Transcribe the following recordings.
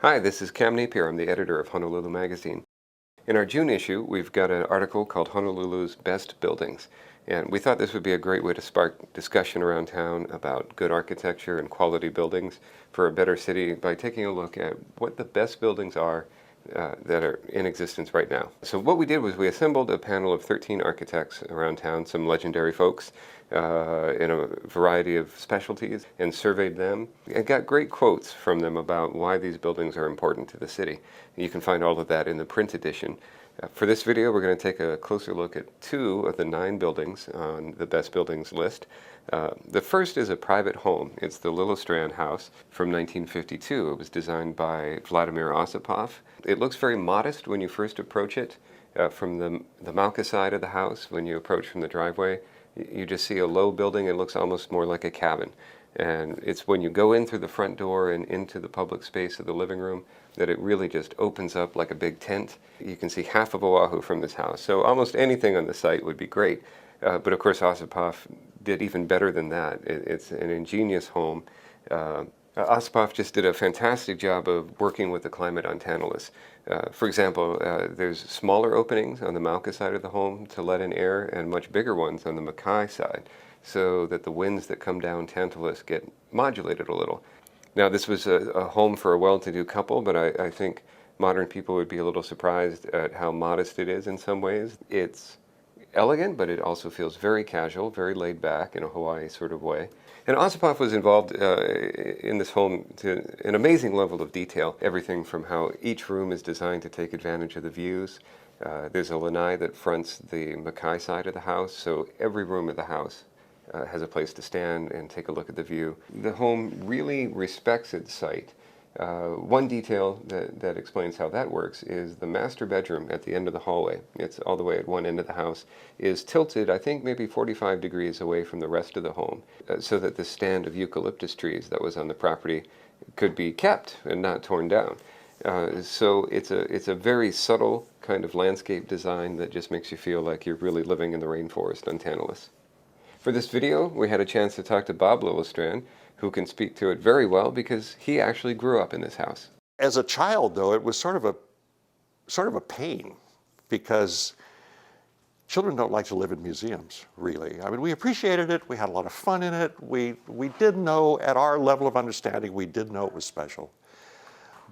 Hi, this is Cam Napier. I'm the editor of Honolulu Magazine. In our June issue, we've got an article called Honolulu's Best Buildings. And we thought this would be a great way to spark discussion around town about good architecture and quality buildings for a better city by taking a look at what the best buildings are that are in existence right now. So what we did was we assembled a panel of 13 architects around town, some legendary folks in a variety of specialties, and surveyed them and got great quotes from them about why these buildings are important to the city. You can find all of that in the print edition. For this video, we're going to take a closer look at 2 of the 9 buildings on the best buildings list. The first is a private home. It's the Little Strand House from 1952. It was designed by Vladimir Ossipoff. It looks very modest when you first approach it. From the Mauka side of the house, when you approach from the driveway, you just see a low building. It looks almost more like a cabin. And it's when you go in through the front door and into the public space of the living room that it really just opens up like a big tent. You can see half of Oahu from this house. So almost anything on the site would be great. But of course, Ossipoff did even better than that. It's an ingenious home. Ossipoff just did a fantastic job of working with the climate on Tantalus. For example, there's smaller openings on the Mauka side of the home to let in air and much bigger ones on the Makai side, so that the winds that come down Tantalus get modulated a little. Now, this was a home for a well-to-do couple, but I think modern people would be a little surprised at how modest it is in some ways. It's elegant, but it also feels very casual, very laid back in a Hawaii sort of way. And Ossipoff was involved in this home to an amazing level of detail. Everything from how each room is designed to take advantage of the views. There's a lanai that fronts the Makai side of the house, so every room of the house has a place to stand and take a look at the view. The home really respects its site. One detail that explains how that works is the master bedroom at the end of the hallway. It's all the way at one end of the house, is tilted, I think, maybe 45 degrees away from the rest of the home, so that the stand of eucalyptus trees that was on the property could be kept and not torn down. So it's a very subtle kind of landscape design that just makes you feel like you're really living in the rainforest on Tantalus. For this video, we had a chance to talk to Bob Liljestrand, who can speak to it very well because he actually grew up in this house. As a child, though, it was sort of a pain, because children don't like to live in museums, really. I mean, we appreciated it, we had a lot of fun in it, we did know, at our level of understanding, we did know it was special.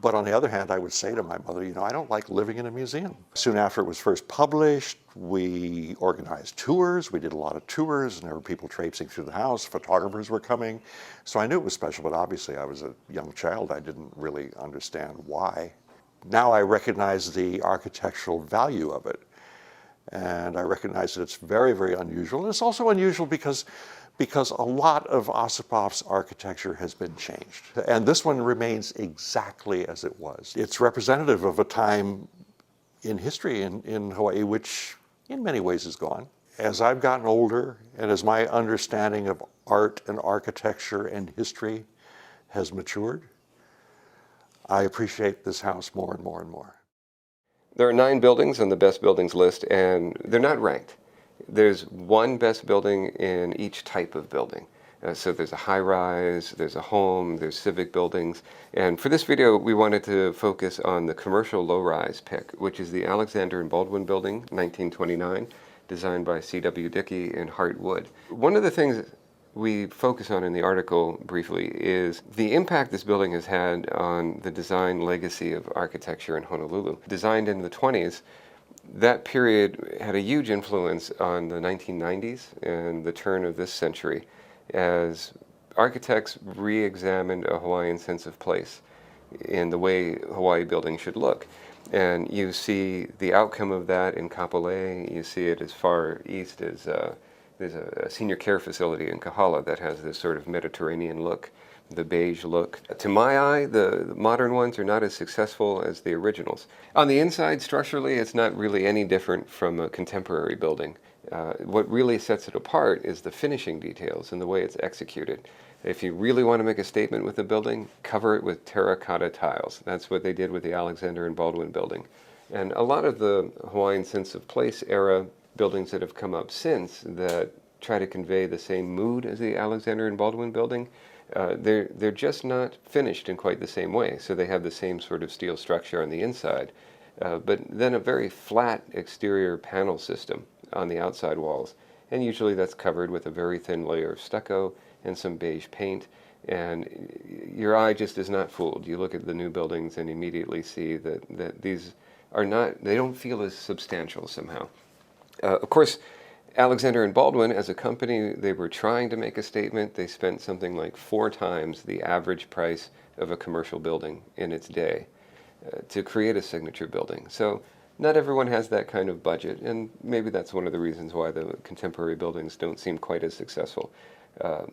But on the other hand, I would say to my mother, I don't like living in a museum. Soon after it was first published, we organized tours. We did a lot of tours, and there were people traipsing through the house. Photographers were coming. So I knew it was special, but obviously I was a young child. I didn't really understand why. Now I recognize the architectural value of it. And I recognize that it's very, very unusual. And it's also unusual because a lot of Ossipoff's architecture has been changed. And this one remains exactly as it was. It's representative of a time in history in Hawaii, which in many ways is gone. As I've gotten older, and as my understanding of art and architecture and history has matured, I appreciate this house more and more and more. There are 9 buildings on the best buildings list, and they're not ranked. There's one best building in each type of building. So there's a high-rise, there's a home, there's civic buildings. And for this video, we wanted to focus on the commercial low-rise pick, which is the Alexander Baldwin building, 1929, designed by C.W. Dickey and Hartwood. One of the things we focus on in the article briefly is the impact this building has had on the design legacy of architecture in Honolulu. Designed in the 20s, that period had a huge influence on the 1990s and the turn of this century, as architects re-examined a Hawaiian sense of place in the way Hawaii buildings should look. And you see the outcome of that in Kapolei. You see it as far east as there's a senior care facility in Kahala that has this sort of Mediterranean look, the beige look. To my eye, the modern ones are not as successful as the originals. On the inside, structurally, it's not really any different from a contemporary building. What really sets it apart is the finishing details and the way it's executed. If you really want to make a statement with the building, cover it with terracotta tiles. That's what they did with the Alexander Baldwin building. And a lot of the Hawaiian sense of place era buildings that have come up since that try to convey the same mood as the Alexander Baldwin building they're just not finished in quite the same way. So they have the same sort of steel structure on the inside, but then a very flat exterior panel system on the outside walls. And usually that's covered with a very thin layer of stucco and some beige paint. And your eye just is not fooled. You look at the new buildings and immediately see that these are not, they don't feel as substantial somehow. Of course, Alexander and Baldwin, as a company, they were trying to make a statement. They spent something like 4 times the average price of a commercial building in its day to create a signature building. So not everyone has that kind of budget, and maybe that's one of the reasons why the contemporary buildings don't seem quite as successful.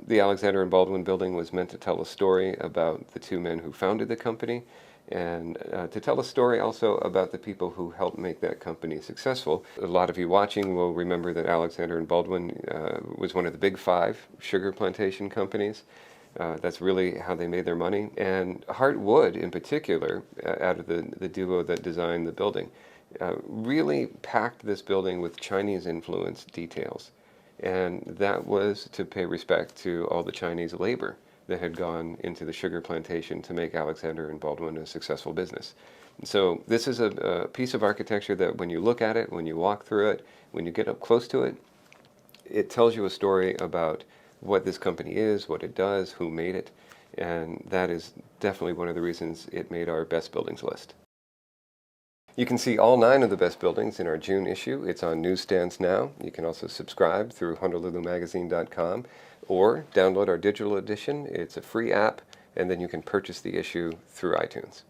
The Alexander and Baldwin building was meant to tell a story about the 2 men who founded the company, and to tell a story also about the people who helped make that company successful. A lot of you watching will remember that Alexander and Baldwin was one of the big 5 sugar plantation companies. That's really how they made their money. And Hartwood, in particular, out of the duo that designed the building, really packed this building with Chinese-influenced details. And that was to pay respect to all the Chinese labor that had gone into the sugar plantation to make Alexander and Baldwin a successful business. So this is a piece of architecture that when you look at it, when you walk through it, when you get up close to it, it tells you a story about what this company is, what it does, who made it, and that is definitely one of the reasons it made our best buildings list. You can see all 9 of the best buildings in our June issue. It's on newsstands now. You can also subscribe through honolulumagazine.com or download our digital edition. It's a free app, and then you can purchase the issue through iTunes.